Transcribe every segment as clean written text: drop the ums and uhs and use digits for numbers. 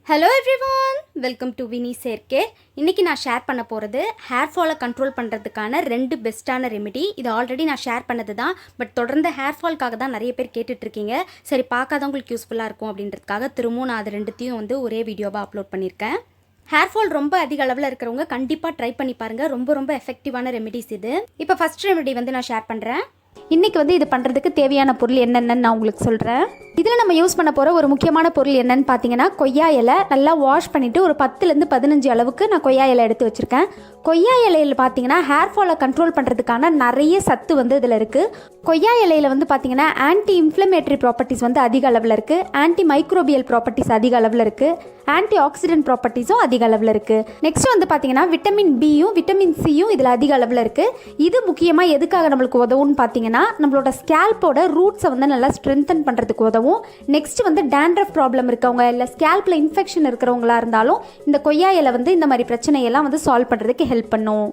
Hello everyone, welcome to Vini சேர்க்கேர். இன்றைக்கி நான் ஷேர் பண்ண போகிறது ஹேர் ஃபாலை கண்ட்ரோல் பண்ணுறதுக்கான 2 பெஸ்ட்டான ரெமெடி. இது ஆல்ரெடி நான் ஷேர் பண்ணது தான், பட் தொடர்ந்து ஹேர் ஃபால்க்காக தான் நிறைய பேர் கேட்டுட்ருக்கீங்க. சரி, பார்க்காதவங்களுக்கு யூஸ்ஃபுல்லாக இருக்கும் அப்படின்றதுக்காக திரும்பவும் நான் அது ரெண்டுத்தையும் ஒரே வீடியோவாக அப்லோட் பண்ணியிருக்கேன். ஹேர் ஃபால் ரொம்ப அதிக அளவில் இருக்கிறவங்க கண்டிப்பாக ட்ரை பண்ணி பாருங்கள். ரொம்ப எஃபெக்டிவான ரெமெடிஸ் இது. இப்போ ஃபஸ்ட் ரெமெடி நான் ஷேர் பண்ணுறேன். இன்றைக்கி இது பண்ணுறதுக்கு தேவையான பொருள் என்னென்னு நான் உங்களுக்கு சொல்கிறேன். இதில் நம்ம யூஸ் பண்ண போகிற ஒரு முக்கியமான பொருள் என்னென்னு பார்த்தீங்கன்னா, கொய்யா இலை நல்லா வாஷ் பண்ணிவிட்டு ஒரு 10லேருந்து 15 அளவுக்கு நான் கொய்யா இலை எடுத்து வச்சுருக்கேன். கொய்யா இலையில் பார்த்தீங்கன்னா ஹேர் ஃபாலை கண்ட்ரோல் பண்ணுறதுக்கான நிறைய சத்து இதில் இருக்குது. கொய்யா இலையில் பார்த்தீங்கன்னா ஆன்டி இன்ஃப்ளமேட்டரி ப்ராப்பர்ட்டிஸ் அதிக அளவில் இருக்குது. ஆன்டி மைக்ரோபியல் ப்ராப்பர்ட்டிஸ் அதிக அளவில் இருக்குது. ஆன்டி ஆக்சிடென்ட் ப்ராப்பர்ட்டிஸும் அதிக அளவில் இருக்குது. நெக்ஸ்ட் பார்த்தீங்கன்னா விட்டமின் பியும் விட்டமின் சியும் இதில் அதிக அளவில் இருக்குது. இது முக்கியமாக எதுக்காக நம்மளுக்கு உதவும்னு பார்த்தீங்கன்னா, நம்மளோட ஸ்கேல்போட ரூட்ஸை நல்லா ஸ்ட்ரென்தன் பண்ணுறதுக்கு உதவும். நெக்ஸ்ட் டேண்ட்ரஃப் ப்ராப்ளம் இருக்கவங்க இல்லை ஸ்கேல்பில் இன்ஃபெக்ஷன் இருக்கிறவங்களா இருந்தாலும் இந்த கொய்யா இலை இந்த மாதிரி பிரச்சனையெல்லாம் சால்வ் பண்ணுறதுக்கு ஹெல்ப் பண்ணும்.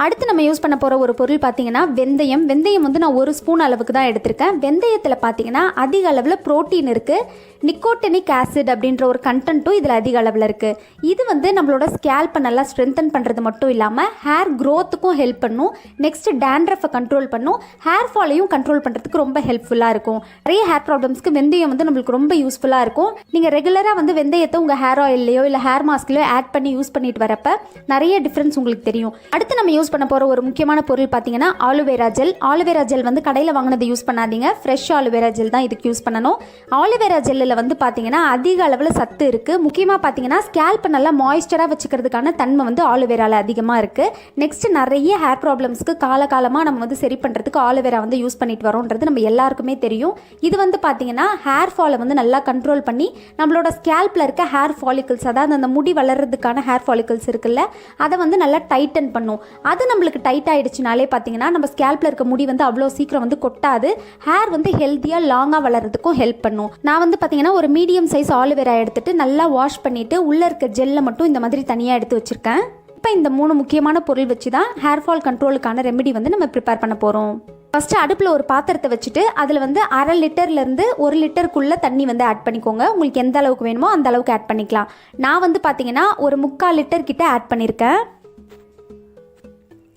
அடுத்து நம்ம யூஸ் பண்ண போகிற ஒரு பொருள் பார்த்தீங்கன்னா வெந்தயம். வெந்தயம் நான் 1 ஸ்பூன் அளவுக்கு தான் எடுத்திருக்கேன். வெந்தயத்தில் பார்த்தீங்கன்னா அதிக அளவில் ப்ரோட்டீன் இருக்குது. நிக்கோட்டினிக் ஆசிட் அப்படின்ற ஒரு கண்டென்ட்டும் இதில் அதிக அளவில் இருக்குது. இது நம்மளோட ஸ்கேல்பை நல்லா ஸ்ட்ரென்தன் பண்ணுறது மட்டும் இல்லாமல் ஹேர் க்ரோத்துக்கும் ஹெல்ப் பண்ணும். நெக்ஸ்ட் டேண்ட்ரஃபை கண்ட்ரோல் பண்ணும். ஹேர் ஃபாலையும் கண்ட்ரோல் பண்ணுறதுக்கு ரொம்ப ஹெல்ப்ஃபுல்லாக இருக்கும். நிறைய ஹேர் ப்ராப்ளம்ஸ்க்கு வெந்தயம் நம்மளுக்கு ரொம்ப யூஸ்ஃபுல்லாக இருக்கும். நீங்கள் ரெகுலராக வெந்தயத்தை உங்கள் ஹேர் ஆயிலையோ இல்லை ஹேர் மாஸ்க்லையோ ஆட் பண்ணி யூஸ் பண்ணிட்டு வரப்போ நிறைய டிஃப்ரென்ஸ் உங்களுக்கு தெரியும். அடுத்து நம்ம யூஸ் பண்ண போகிற ஒரு முக்கியமான பொருள் பார்த்தீங்கன்னா ஆலோவேரா ஜெல். ஆலோவேரா ஜெல் கடையில் வாங்கினது யூஸ் பண்ணாதீங்க. ஃப்ரெஷ் ஆலோவேரா ஜெல் தான் இதுக்கு யூஸ் பண்ணணும். ஆலோவேரா ஜெல்லில் பார்த்தீங்கன்னா அதிக அளவில் சத்து இருக்குது. முக்கியமாக பார்த்தீங்கன்னா ஸ்கேல்பை நல்லா மாய்ஸ்சராக வச்சுக்கிறதுக்கான தன்மை ஆலோவேராவில் அதிகமாக இருக்குது. நெக்ஸ்ட் நிறைய ஹேர் ப்ராப்ளம்ஸ்க்கு காலகாலமாக நம்ம சரி பண்ணுறதுக்கு ஆலோவேரா யூஸ் பண்ணிட்டு வரோன்றது நம்ம எல்லாருக்குமே தெரியும். இது பார்த்தீங்கன்னா ஹேர் ஃபாலை நல்லா கண்ட்ரோல் பண்ணி நம்மளோட ஸ்கேல்பில் இருக்க ஹேர் ஃபாலிகல்ஸ், அதாவது அந்த முடி வளர்றதுக்கான ஹேர் ஃபாலிகல்ஸ் இருக்குல்ல, அதை நல்லா டைட்டன் பண்ணும். அது நம்மளுக்கு டைட் ஆகிடுச்சுனாலே பார்த்தீங்கன்னா நம்ம ஸ்கேல்பில் இருக்க முடி அவ்வளோ சீக்கிரம் கொட்டாது. ஹேர் ஹெல்த்தியாக லாங்காக வளர்கிறதுக்கும் ஹெல்ப் பண்ணும். நான் பார்த்தீங்கன்னா ஒரு மீடியம் சைஸ் ஆலோவேரா எடுத்துட்டு நல்லா வாஷ் பண்ணிவிட்டு உள்ளே இருக்க ஜெல்லை மட்டும் இந்த மாதிரி தனியாக எடுத்து வச்சுருக்கேன். இப்போ இந்த 3 முக்கியமான பொருள் வச்சு தான் ஹேர் ஃபால் கண்ட்ரோலுக்கான ரெமெடி நம்ம ப்ரிப்பேர் பண்ண போகிறோம். ஃபஸ்ட்டு அடுப்பில் ஒரு பாத்திரத்தை வச்சுட்டு அதில் 1/2 லிட்டர்லேருந்து 1 லிட்டருக்குள்ளே தண்ணி ஆட் பண்ணிக்கோங்க. உங்களுக்கு எந்த அளவுக்கு வேணுமோ அந்த அளவுக்கு ஆட் பண்ணிக்கலாம். நான் பார்த்தீங்கன்னா ஒரு 3/4 லிட்டர் கிட்ட ஆட் பண்ணியிருக்கேன்.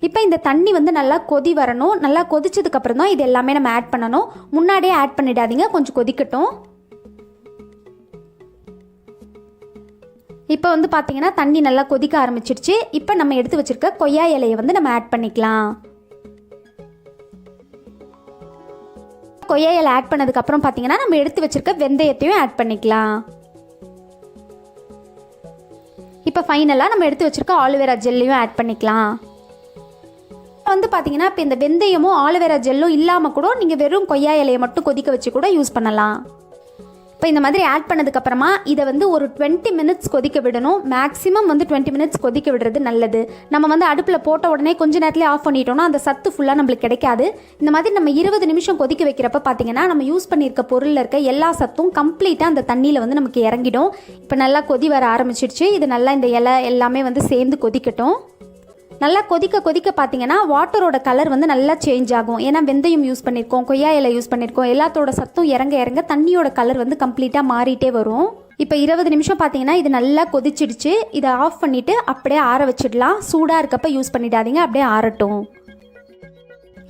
இப்போ இந்த தண்ணி நல்லா கொதி வரணும். நல்லா கொதிச்சதுக்கப்புறம் தான் இது எல்லாமே நம்ம ஆட் பண்ணணும். முன்னாடியே ஆட் பண்ணிடாதீங்க, கொஞ்சம் கொதிக்கட்டும். இப்போ பார்த்தீங்கன்னா தண்ணி நல்லா கொதிக்க ஆரம்பிச்சிருச்சு. இப்போ நம்ம எடுத்து வச்சிருக்க கொய்யா இலையை நம்ம ஆட் பண்ணிக்கலாம். கொய்யா இலை ஆட் பண்ணதுக்கப்புறம் பார்த்தீங்கன்னா நம்ம எடுத்து வச்சிருக்க வெந்தயத்தையும் ஆட் பண்ணிக்கலாம். இப்போ ஃபைனலாக நம்ம எடுத்து வச்சிருக்க ஆலோவேரா ஜெல்லையும் ஆட் பண்ணிக்கலாம். பார்த்தீங்கன்னா இப்போ இந்த வெந்தயமும் ஆலோவேரா ஜெல்லும் இல்லாமல் கூட நீங்கள் வெறும் கொய்யா இலையை மட்டும் கொதிக்க வச்சு கூட யூஸ் பண்ணலாம். இப்போ இந்த மாதிரி ஆட் பண்ணதுக்கப்புறமா இதை ஒரு 20 மினிட்ஸ் கொதிக்க விடணும். மேக்ஸிமம் 20 மினிட்ஸ் கொதிக்க விடுறது நல்லது. நம்ம அடுப்பில் போட்ட உடனே கொஞ்ச நேரத்துலேயே ஆஃப் பண்ணிட்டோம்னா அந்த சத்து ஃபுல்லாக நம்மளுக்கு கிடைக்காது. இந்த மாதிரி நம்ம 20 நிமிஷம் கொதிக்க வைக்கிறப்ப பார்த்தீங்கன்னா நம்ம யூஸ் பண்ணியிருக்க பொருளில் இருக்க எல்லா சத்தும் கம்ப்ளீட்டாக அந்த தண்ணியில் நமக்கு இறங்கிடும். இப்போ நல்லா கொதி வர ஆரம்பிச்சிடுச்சு. இது நல்லா இந்த இலை எல்லாமே சேர்ந்து கொதிக்கட்டும். நல்லா கொதிக்க பார்த்தீங்கன்னா வாட்டரோட கலர் நல்லா சேஞ்ச் ஆகும். ஏன்னா வெந்தயம் யூஸ் பண்ணியிருக்கோம், கொய்யா இலை யூஸ் பண்ணியிருக்கோம், எல்லாத்தோட சத்தும் இறங்க தண்ணியோட கலர் கம்ப்ளீட்டாக மாறிட்டே வரும். இப்போ 20 நிமிஷம் பார்த்தீங்கன்னா இது நல்லா கொதிச்சிடுச்சு. இதை ஆஃப் பண்ணிவிட்டு அப்படியே ஆற வச்சிடலாம். சூடாக இருக்கப்போ யூஸ் பண்ணிடாதீங்க, அப்படியே ஆறட்டும்.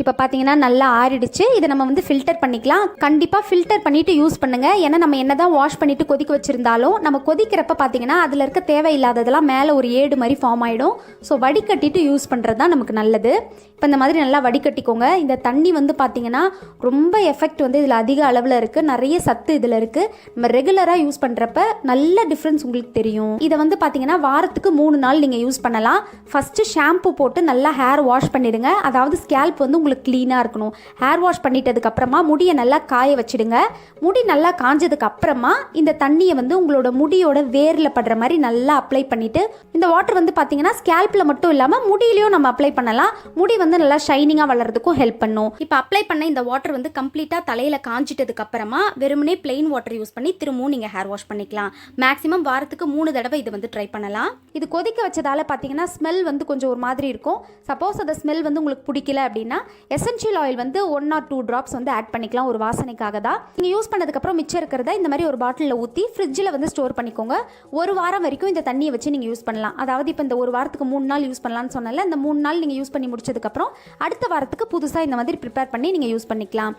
இப்போ பார்த்தீங்கன்னா நல்லா ஆறிடுச்சு. இதை நம்ம ஃபில்டர் பண்ணிக்கலாம். கண்டிப்பாக ஃபில்டர் பண்ணிவிட்டு யூஸ் பண்ணுங்கள். ஏன்னா நம்ம என்ன தான் வாஷ் பண்ணிவிட்டு கொதிக்க வச்சுருந்தாலும் நம்ம கொதிக்கிறப்ப பார்த்தீங்கன்னா அதில் இருக்க தேவையில்லாததெல்லாம் மேலே ஒரு ஏடு மாதிரி ஃபார்ம் ஆகிடும். ஸோ வடிகட்டிட்டு யூஸ் பண்ணுறது தான் நமக்கு நல்லது. இப்போ இந்த மாதிரி நல்லா வடிகட்டிக்கோங்க. இந்த தண்ணி பார்த்தீங்கன்னா ரொம்ப எஃபெக்ட் இதில் அதிக அளவில் இருக்குது. நிறைய சத்து இதில் இருக்குது. நம்ம ரெகுலராக யூஸ் பண்ணுறப்ப நல்ல டிஃப்ரென்ஸ் உங்களுக்கு தெரியும். இதை பார்த்தீங்கன்னா வாரத்துக்கு 3 நாள் நீங்கள் யூஸ் பண்ணலாம். ஃபஸ்ட்டு ஷாம்பு போட்டு நல்லா ஹேர் வாஷ் பண்ணிடுங்க. அதாவது ஸ்கேல்ப் உங்களுக்கு க்ளீனாக இருக்கணும். ஹேர் வாஷ் பண்ணிட்டதுக்கு அப்புறமா முடியை நல்லா காய வச்சிடுங்க. முடி நல்லா காஞ்சதுக்கு அப்புறமா இந்த தண்ணியை உங்களோட முடியோட வேரில் படுற மாதிரி நல்லா அப்ளை பண்ணிட்டு, இந்த வாட்டர் பார்த்தீங்கன்னா ஸ்கேல்பில் மட்டும் இல்லாமல் முடியிலையும் நம்ம அப்ளை பண்ணலாம். முடி நல்லா ஷைனிங்காக வளர்றதுக்கும் ஹெல்ப் பண்ணும். இப்போ அப்ளை பண்ண இந்த வாட்டர் கம்ப்ளீட்டாக தலையில் காஞ்சிட்டதுக்கு அப்புறமா வெறுமனே பிளெயின் வாட்டர் யூஸ் பண்ணி திரும்பவும் நீங்கள் ஹேர் வாஷ் பண்ணிக்கலாம். மேக்ஸிமம் வாரத்துக்கு 3 தடவை இது ட்ரை பண்ணலாம். இது கொதிக்க வச்சதால பார்த்தீங்கன்னா ஸ்மெல் கொஞ்சம் ஒரு மாதிரி இருக்கும். சப்போஸ் அந்த ஸ்மெல் உங்களுக்கு பிடிக்கல அப்படின்னா எசென்ஷியல் ஆயில் வந்து 1 or 2 ட்ராப்ஸ் வந்து ஆட் பண்ணிக்கலாம், ஒரு வாசனைக்காக தான். நீங்கள் யூஸ் பண்ணதுக்கப்புறம் மிச்சம் இருக்கிறத இந்த மாதிரி ஒரு பாட்டிலில் ஊற்றி ஃப்ரிட்ஜில் வந்து ஸ்டோர் பண்ணிக்கோங்க. ஒரு வாரம் வரைக்கும் இந்த தண்ணியை வச்சு நீங்கள் யூஸ் பண்ணலாம். அதாவது இப்போ இந்த ஒரு வாரத்துக்கு 3 நாள் யூஸ் பண்ணலாம்னு சொன்னால, இந்த 3 நாள் நீங்கள் யூஸ் பண்ணி முடிச்சதுக்கப்புறம் அடுத்த வாரத்துக்கு புதுசாக இந்த மாதிரி ப்ரிப்பேர் பண்ணி நீங்கள் யூஸ் பண்ணிக்கலாம்.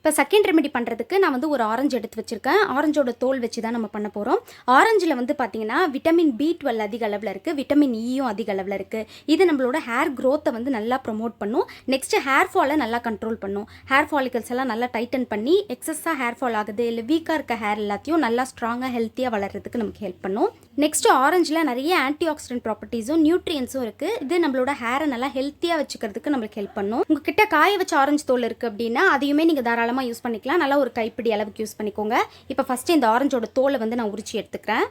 இப்போ செகண்ட் ரெமெடி பண்ணுறதுக்கு நான் வந்து ஒரு ஆரஞ்சு எடுத்து வச்சுருக்கேன். ஆரஞ்சோட தோல் வச்சு தான் நம்ம பண்ண போகிறோம். ஆரஞ்சில் வந்து பார்த்திங்கன்னா விட்டமின் B12 அதிக அளவில் இருக்குது, விட்டமின் ஈயும் அதிக அளவில் இருக்குது. இது நம்மளோட ஹேர் க்ரோத்தை வந்து நல்லா ப்ரொமோட் பண்ணும். நெக்ஸ்ட்டு ஹேர் ஃபாலை நல்லா கண்ட்ரோல் பண்ணும். ஹேர் ஃபாலிகல்ஸ் எல்லாம் நல்லா டைட்டன் பண்ணி எக்ஸஸாக ஹேர் ஃபால் ஆகுது இல்லை வீக்காக இருக்க ஹேர் எல்லாத்தையும் நல்லா ஸ்ட்ராங்காக ஹெல்த்தியாக வளர்கிறதுக்கு நமக்கு ஹெல்ப் பண்ணும். நெக்ஸ்ட்டு ஆரஞ்சில் நிறைய ஆன்டி ஆக்சிடென்ட் ப்ராப்பர்ட்டிஸும் நியூட்ரியன்ஸும் இருக்குது. இது நம்மளோட ஹேரை நல்லா ஹெல்த்தியாக வச்சுக்கிறதுக்கு நம்மளுக்கு ஹெல்ப் பண்ணும். உங்ககிட்ட காய வச்ச ஆரஞ்சு தோல் இருக்குது அப்படின்னா அதையுமே நீங்கள் தாராளமாக யூஸ் பண்ணிக்கலாம். நல்லா ஒரு கைப்பிடி அளவுக்கு யூஸ் பண்ணிக்கோங்க. இப்போ ஃபஸ்ட்டு இந்த ஆரஞ்சோட தோலை வந்து நான் உரிச்சு எடுத்துக்கிறேன்.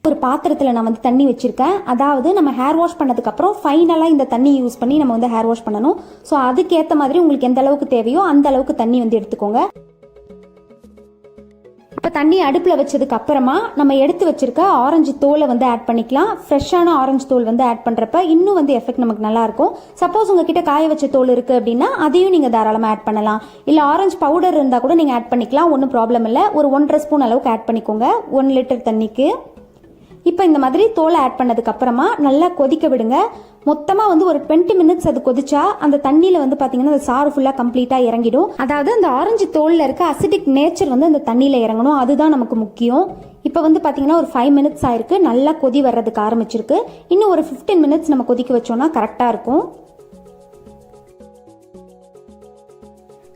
ஒரு பாத்திரத்தில் நான் வந்து தண்ணி வச்சுருக்கேன். அதாவது நம்ம ஹேர் வாஷ் பண்ணதுக்கப்புறம் ஃபைனலாக இந்த தண்ணி யூஸ் பண்ணி நம்ம வந்து ஹேர் வாஷ் பண்ணணும். ஸோ அதுக்கேற்ற மாதிரி உங்களுக்கு எந்த அளவுக்கு தேவையோ அந்த அளவுக்கு தண்ணி வந்து எடுத்துக்கோங்க. இப்போ தண்ணி அடுப்பில் வச்சதுக்கு அப்புறமா நம்ம எடுத்து வச்சிருக்க ஆரஞ்சு தோலை வந்து ஆட் பண்ணிக்கலாம். ஃப்ரெஷ்ஷான ஆரஞ்சு தோல் வந்து ஆட் பண்ணுறப்ப இன்னும் வந்து எஃபெக்ட் நமக்கு நல்லாயிருக்கும். சப்போஸ் உங்ககிட்ட காய வச்ச தோல் இருக்குது அப்படின்னா அதையும் நீங்கள் தாராளமாக ஆட் பண்ணலாம். இல்லை ஆரஞ்சு பவுடர் இருந்தால் கூட நீங்கள் ஆட் பண்ணிக்கலாம், ஒன்றும் ப்ராப்ளம் இல்லை. ஒரு 1.5 ஸ்பூன் அளவுக்கு ஆட் பண்ணிக்கோங்க 1 லிட்டர் தண்ணிக்கு. இப்போ இந்த மாதிரி தோலை ஆட் பண்ணதுக்கு அப்புறமா நல்லா கொதிக்க விடுங்க. மொத்தமாக வந்து ஒரு 20 மினிட்ஸ் அது கொதிச்சா அந்த தண்ணியில் வந்து பார்த்தீங்கன்னா அந்த சாறு ஃபுல்லாக கம்ப்ளீட்டாக இறங்கிடும். அதாவது அந்த ஆரஞ்சு தோலில் இருக்க அசிடிக் நேச்சர் வந்து அந்த தண்ணியில் இறங்கணும், அதுதான் நமக்கு முக்கியம். இப்போ வந்து பார்த்தீங்கன்னா ஒரு 5 மினிட்ஸ் ஆயிருக்கு, நல்லா கொதி வர்றதுக்கு ஆரம்பிச்சிருக்கு. இன்னும் ஒரு 15 மினிட்ஸ் நம்ம கொதிக்க வச்சோம்னா கரெக்டாக இருக்கும்.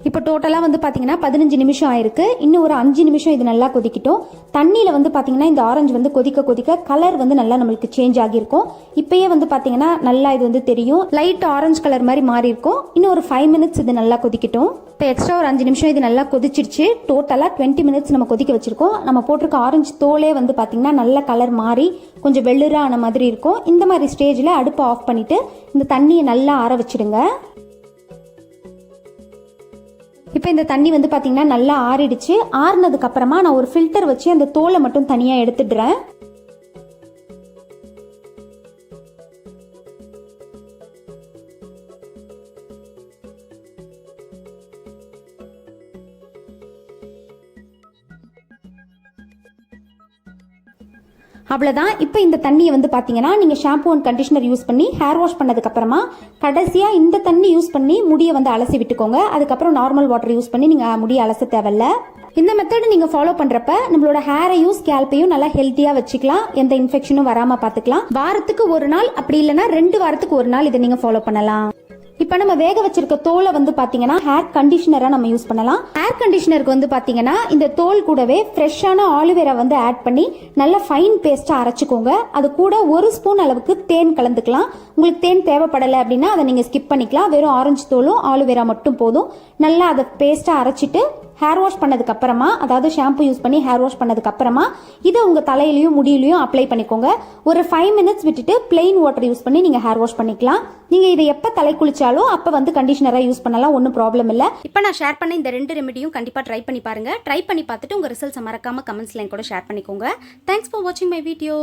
இப்போ டோட்டலாக வந்து பார்த்தீங்கன்னா 15 நிமிஷம் ஆயிருக்கு. இன்னும் ஒரு 5 நிமிஷம் இது நல்லா கொதிக்கட்டும். தண்ணியில் வந்து பார்த்தீங்கன்னா இந்த ஆரஞ்சு வந்து கொதிக்க கொதிக்க கலர் வந்து நல்லா நம்மளுக்கு சேஞ்ச் ஆகியிருக்கும். இப்போயே வந்து பார்த்தீங்கன்னா நல்லா இது வந்து தெரியும், லைட் ஆரஞ்சு கலர் மாதிரி மாறி இருக்கும். இன்னும் ஒரு 5 மினிட்ஸ் இது நல்லா கொதிக்கட்டும். இப்போ எக்ஸ்ட்ரா ஒரு 5 நிமிஷம் இது நல்லா கொதிச்சிருச்சு. டோட்டலாக 20 மினிட்ஸ் நம்ம கொதிக்க வச்சிருக்கோம். நம்ம போட்டிருக்க ஆரஞ்சு தோலே வந்து பார்த்தீங்கன்னா நல்ல கலர் மாறி கொஞ்சம் வெள்ளுரா ஆன மாதிரி இருக்கும். இந்த மாதிரி ஸ்டேஜில் அடுப்பை ஆஃப் பண்ணிவிட்டு இந்த தண்ணியை நல்லா ஆற வச்சிடுங்க. இப்போ இந்த தண்ணி வந்து பார்த்தீங்கன்னா நல்லா ஆறிடுச்சு. ஆறுனதுக்கு அப்புறமா நான் ஒரு ஃபில்டர் வச்சு அந்த தோலை மட்டும் தனியாக எடுத்துடுறேன். அவ்வளோதான். இப்போ இந்த தண்ணியை வந்து பார்த்தீங்கன்னா நீங்கள் ஷாம்பு அண்ட் கண்டிஷனர் யூஸ் பண்ணி ஹேர் வாஷ் பண்ணதுக்கப்புறமா கடைசியாக இந்த தண்ணி யூஸ் பண்ணி முடியை வந்து அலசி விட்டுக்கோங்க. அதுக்கப்புறம் நார்மல் வாட்டர் யூஸ் பண்ணி நீங்கள் முடியை அலச தேவையில்ல. இந்த மெத்தட் நீங்கள் ஃபாலோ பண்ணுறப்ப நம்மளோட ஹேரையும் ஸ்கேல்பையும் நல்லா ஹெல்த்தியாக வச்சுக்கலாம், எந்த இன்ஃபெக்ஷனும் வராமல் பார்த்துக்கலாம். வாரத்துக்கு ஒரு நாள் அப்படி இல்லைன்னா 2 வாரத்துக்கு ஒரு நாள் இதை நீங்கள் ஃபாலோ பண்ணலாம். இப்போ நம்ம வேக வச்சிருக்க தோலை வந்து பார்த்தீங்கன்னா ஹேர் கண்டிஷனராக நம்ம யூஸ் பண்ணலாம். ஹேர் கண்டிஷனருக்கு வந்து பார்த்தீங்கன்னா இந்த தோல் கூடவே ஃப்ரெஷ்ஷான ஆலிவேரா வந்து ஆட் பண்ணி நல்லா ஃபைன் பேஸ்ட்டாக அரைச்சிக்கோங்க. அது கூட 1 ஸ்பூன் அளவுக்கு தேன் கலந்துக்கலாம். உங்களுக்கு தேன் தேவைப்படலை அப்படின்னா அதை நீங்கள் ஸ்கிப் பண்ணிக்கலாம். வெறும் ஆரஞ்சு தோலும் ஆலிவேரா மட்டும் போதும். நல்லா அதை பேஸ்ட்டாக அரைச்சிட்டு ஹேர் வாஷ் பண்ணதுக்கு அப்புறமா, அதாவது ஷாம்பு யூஸ் பண்ணி ஹேர் வாஷ் பண்ணதுக்கு அப்புறமா இதை உங்கள் தலையிலையும் முடியிலையும் அப்ளை பண்ணிக்கோங்க. ஒரு 5 மினிட்ஸ் விட்டுட்டு பிளெயின் வாட்டர் யூஸ் பண்ணி நீங்கள் ஹேர் வாஷ் பண்ணிக்கலாம். நீங்கள் இதை எப்போ தலை குளிச்சாலும் அப்போ வந்து கண்டிஷனராக யூஸ் பண்ணலாம், ஒன்றும் ப்ராப்ளம் இல்லை. இப்போ நான் ஷேர் பண்ண இந்த 2 ரெமெடியும் கண்டிப்பாக ட்ரை பண்ணி பாருங்கள். ட்ரை பண்ணி பார்த்துட்டு உங்கள் ரிசல்ட்ஸை மறக்காமல் கமெண்ட்ஸ்ல கூட ஷேர் பண்ணிக்கோங்க. தேங்க்ஸ் ஃபார் வாட்சிங் மை வீடியோ.